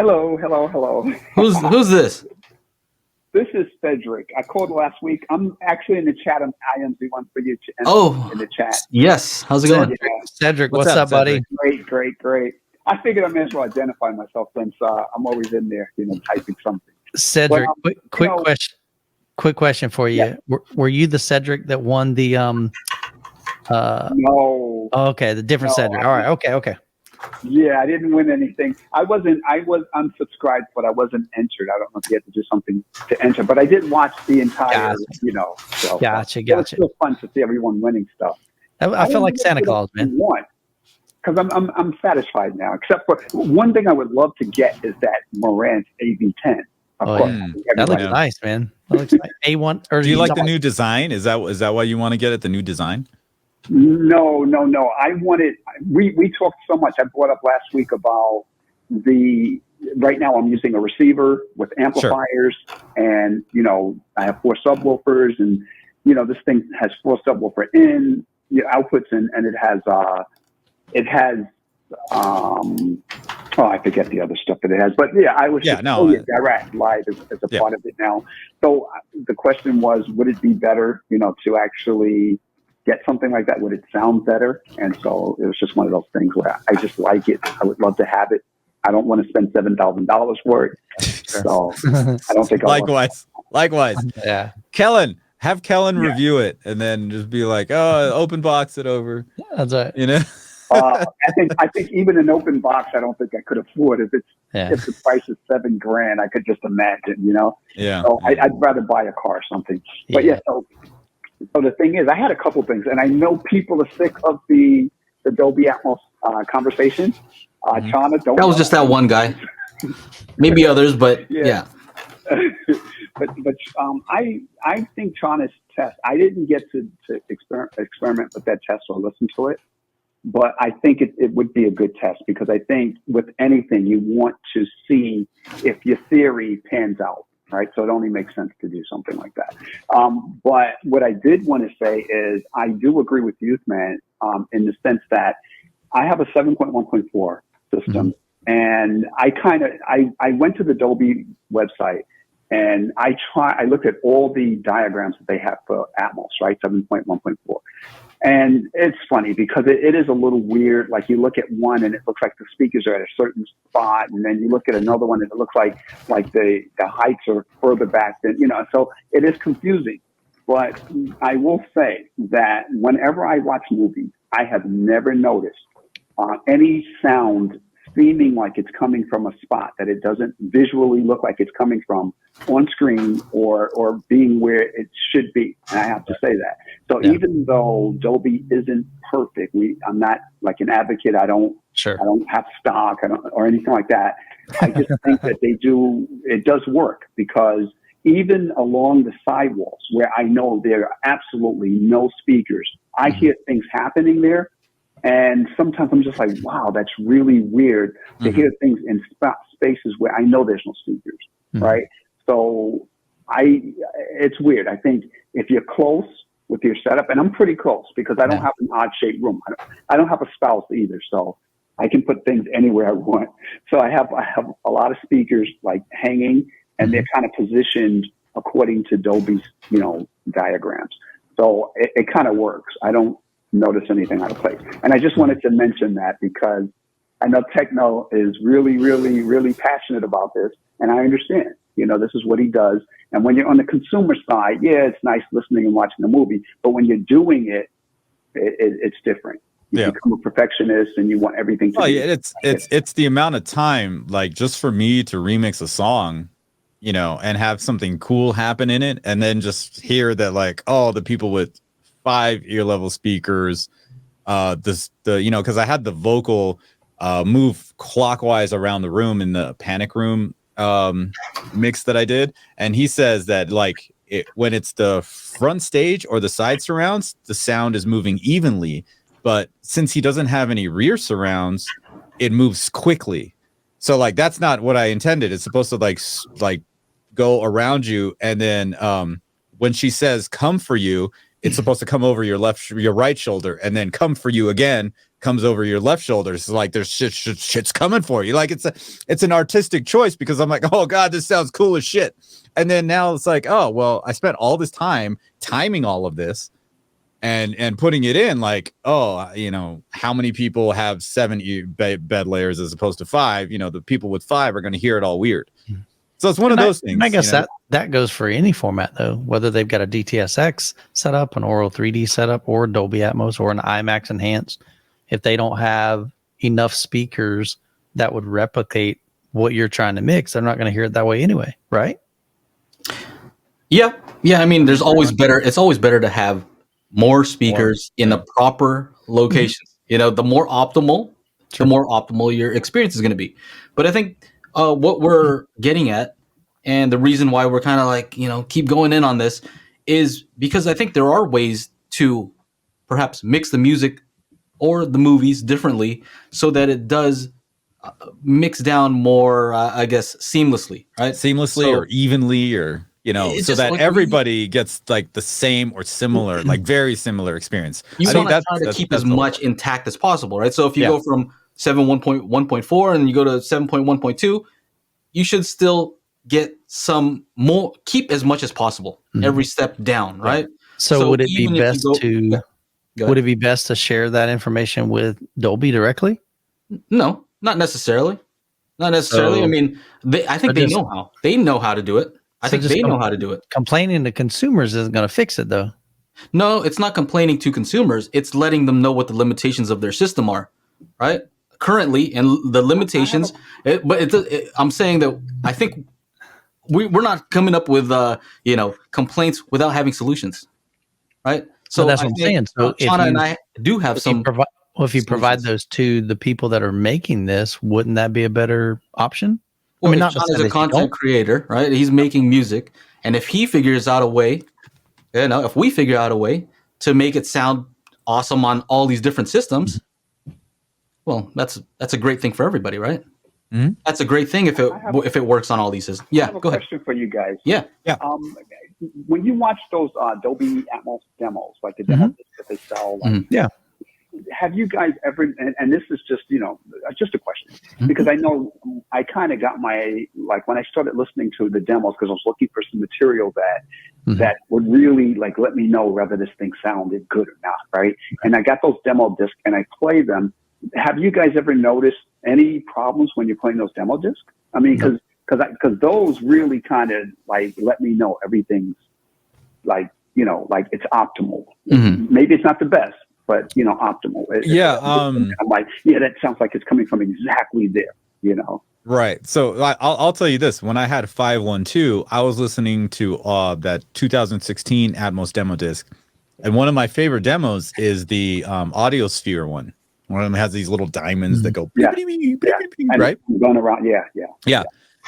Hello, hello, hello. Who's this? This is Cedric. I called last week. I'm actually in the chat. I am the one for you in the chat. Yes. How's it going? Cedric, what's up, buddy? Great. I figured I may as well identify myself since I'm always in there, typing something. Cedric, quick question for you. Yeah. Were you the Cedric that won the No. Oh, okay, the different Cedric. All right, okay. Yeah, I didn't win anything. I was unsubscribed, but I wasn't entered. I don't know if you had to do something to enter, but I did watch the entire, so Gotcha. It was still fun to see everyone winning stuff. I feel like Santa Claus, man. Because I'm satisfied now, except for one thing I would love to get is that Marantz AV10. That looks nice, man. That looks nice. A1. Or do you like the new design? Is that why you want to get it? The new design? No. I wanted. We talked so much. I brought up last week about right now I'm using a receiver with amplifiers, and I have 4 subwoofers, and this thing has 4 subwoofer in outputs, and it has I forget the other stuff that it has, but I was direct live as a part of it now. So the question was, would it be better, to actually get something like that? Would it sound better? And so it was just one of those things where I just like it. I would love to have it. I don't want to spend $7,000 for it. So I don't think Likewise. Yeah. Kellen, have Kellen review it and then just be like, open box it over. That's right. I think even an open box, I don't think I could afford it. If the price is $7,000, I could just imagine, Yeah. So I'd rather buy a car or something. But so the thing is, I had a couple things, and I know people are sick of the Dolby Atmos conversation. Channa, that was just that one guy. Maybe others, but yeah. but I think Channa's test. I didn't get to experiment with that test or listen to it, but I think it would be a good test, because I think with anything you want to see if your theory pans out. Right. So it only makes sense to do something like that. But what I did want to say is I do agree with Youth Man in the sense that I have a 7.1.4 system, and I went to the Dolby website and I looked at all the diagrams that they have for Atmos, right? 7.1.4. And it's funny because it is a little weird. Like, you look at one and it looks like the speakers are at a certain spot, and then you look at another one and it looks like the heights are further back than, so it is confusing. But I will say that whenever I watch movies, I have never noticed any sound seeming like it's coming from a spot that it doesn't visually look like it's coming from on screen or being where it should be. And I have to say that. So even though Dolby isn't perfect, I'm not like an advocate. I don't have stock or anything like that. I just think that it does work, because even along the sidewalls where I know there are absolutely no speakers, I hear things happening there. And sometimes I'm just like, wow, that's really weird to hear things in spaces where I know there's no speakers, right? So it's weird. I think if you're close with your setup, and I'm pretty close because I don't have an odd-shaped room. I don't have a spouse either, so I can put things anywhere I want. So I have a lot of speakers like hanging, and they're kind of positioned according to Dolby's, diagrams. So it kind of works. I don't notice anything out of place. And I just wanted to mention that because I know Techno is really, really, really passionate about this, and I understand. This is what he does. And when you're on the consumer side, it's nice listening and watching the movie, but when you're doing it's different. You become a perfectionist and you want everything to be. It's the amount of time, like, just for me to remix a song, and have something cool happen in it, and then just hear that, like, the people with 5 ear level speakers, because I had the vocal move clockwise around the room in the Panic Room mix that I did, and he says that, like, when it's the front stage or the side surrounds, the sound is moving evenly, but since he doesn't have any rear surrounds, it moves quickly. So, like, that's not what I intended. It's supposed to like go around you, and then when she says "come for you," it's supposed to come over your right shoulder and then come for you again, comes over your left shoulder. It's like there's shit's coming for you. Like it's an artistic choice because I'm like, oh God, this sounds cool as shit. And then now it's like, oh well, I spent all this time timing all of this and putting it in, like, oh, you know, how many people have 7 bed layers as opposed to 5? You know, the people with 5 are going to hear it all weird. So it's one of those things. And I guess that goes for any format though, whether they've got a DTSX setup, an Aural 3D setup, or Dolby Atmos, or an IMAX enhanced. If they don't have enough speakers that would replicate what you're trying to mix, they're not going to hear it that way anyway, right? Yeah. I mean, there's always better. It's always better to have more speakers in the proper locations. You know, the more optimal your experience is going to be. But I think what we're getting at, and the reason why we're kind of like, you know, keep going in on this, is because I think there are ways to perhaps mix the music or the movies differently so that it does mix down more, I guess, seamlessly, right? Or evenly, or, you know, so that like everybody gets like the same or similar, like very similar experience. You want to try to keep as much intact as possible, right? So if you go from 7.1.4 and you go to 7.1.2, you should still get some more, keep as much as possible every step down, right? So would it be best would it be best to share that information with Dolby directly? No, not necessarily. Not necessarily. I mean, I think they know how. They know how to do it. I think they know how to do it. Complaining to consumers isn't going to fix it, though. No, it's not complaining to consumers. It's letting them know what the limitations of their system are, right? Currently, and the limitations. I'm saying that I think we're not coming up with complaints without having solutions, right? So that's what I'm saying. So Channa and I do have some. If you provide those to the people that are making this, wouldn't that be a better option? Well, I mean, Channa's a content creator, right? He's making music, and if he figures out a way, if we figure out a way to make it sound awesome on all these different systems, well, that's a great thing for everybody, right? Mm-hmm. That's a great thing if it works on all these systems. Yeah, go ahead. Question for you guys. Yeah. When you watch those Dolby Atmos demos, like the demos that they sell, have you guys ever? And this is just just a question, because I know I kind of got my, like, when I started listening to the demos, because I was looking for some material that would really like let me know whether this thing sounded good or not, right? And I got those demo discs and I play them. Have you guys ever noticed any problems when you're playing those demo discs? I mean, because those really kind of like let me know everything's like it's optimal. Maybe it's not the best, but optimal. I'm like, that sounds like it's coming from exactly there. Right. So I'll tell you this: when I had 512, I was listening to that 2016 Atmos demo disc, and one of my favorite demos is the Audiosphere one. One of them has these little diamonds that go right, going around. Yeah.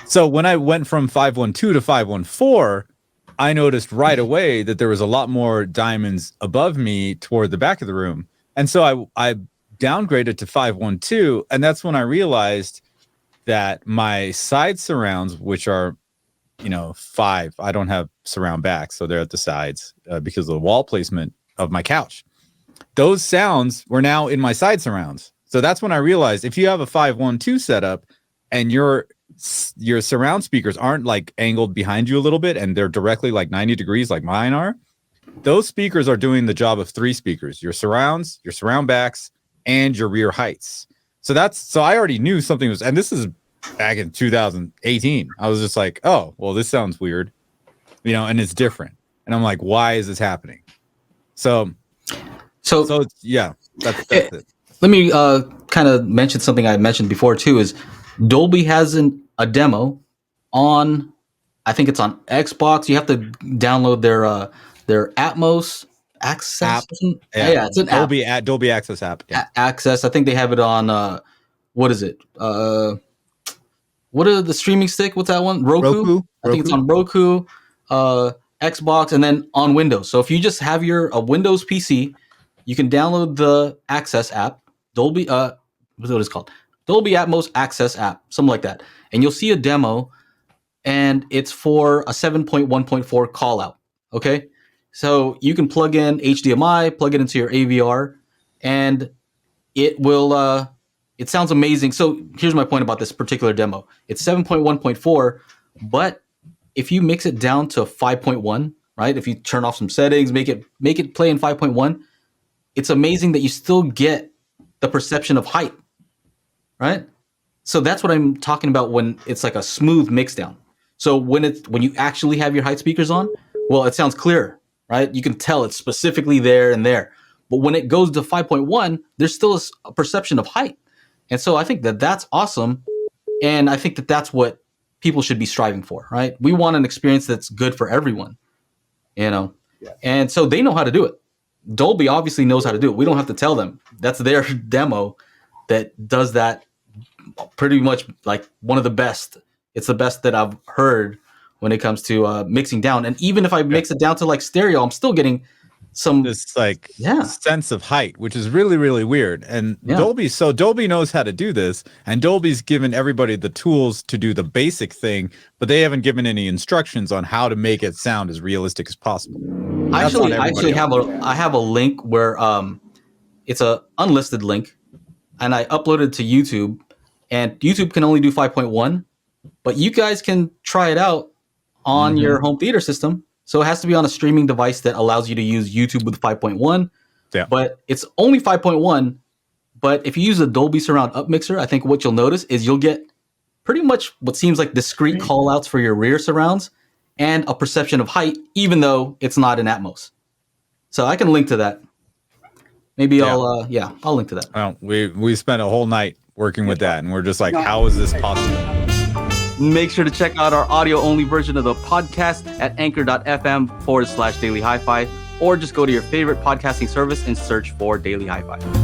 So when I went from 512 to 514, I noticed right away that there was a lot more diamonds above me toward the back of the room, and so I downgraded to 512, and that's when I realized that my side surrounds, which are 5, I don't have surround back, so they're at the sides because of the wall placement of my couch. Those sounds were now in my side surrounds. So that's when I realized if you have a 512 setup and your surround speakers aren't like angled behind you a little bit and they're directly like 90 degrees like mine are, those speakers are doing the job of 3 speakers: your surrounds, your surround backs, and your rear heights. So I already knew something was, and this is back in 2018. I was just like, oh, well, this sounds weird, and it's different. And I'm like, why is this happening? So it's, that's it. Let me kind of mention something I mentioned before too. Is Dolby has a demo on, I think it's on Xbox. You have to download their Atmos Access app. It's an Dolby Dolby Access app. Yeah. Access. I think they have it on what is it? What are the streaming stick? What's that one? Roku. I think it's on Roku, Xbox, and then on Windows. So if you just have a Windows PC, you can download the Access app, Dolby. What's what it's called? Dolby Atmos Access app, something like that. And you'll see a demo, and it's for a 7.1.4 call out. Okay, so you can plug in HDMI, plug it into your AVR, and it will. It sounds amazing. So here's my point about this particular demo. It's 7.1.4, but if you mix it down to 5.1, right? If you turn off some settings, make it play in 5.1, it's amazing that you still get the perception of height, right? So that's what I'm talking about when it's like a smooth mix down. So when you actually have your height speakers on, well, it sounds clearer, right? You can tell it's specifically there and there. But when it goes to 5.1, there's still a perception of height. And so I think that that's awesome. And I think that that's what people should be striving for, right? We want an experience that's good for everyone, you know? Yeah. And so they know how to do it. Dolby obviously knows how to do it. We don't have to tell them. That's their demo that does that pretty much like one of the best. It's the best that I've heard when it comes to mixing down. And even if I mix it down to like stereo, I'm still getting some this like sense of height, which is really, really weird. And Dolby knows how to do this, and Dolby's given everybody the tools to do the basic thing, but they haven't given any instructions on how to make it sound as realistic as possible. I actually have a link where it's a unlisted link, and I uploaded it to YouTube, and YouTube can only do 5.1, but you guys can try it out on your home theater system. So it has to be on a streaming device that allows you to use YouTube with 5.1. Yeah. But it's only 5.1. But if you use a Dolby Surround up mixer, I think what you'll notice is you'll get pretty much what seems like discrete call outs for your rear surrounds and a perception of height, even though it's not in Atmos. So I can link to that. Maybe I'll link to that. Well, we spent a whole night working with that, and we're just like, how is this possible? Make sure to check out our audio-only version of the podcast at anchor.fm/Daily HiFi, or just go to your favorite podcasting service and search for Daily HiFi.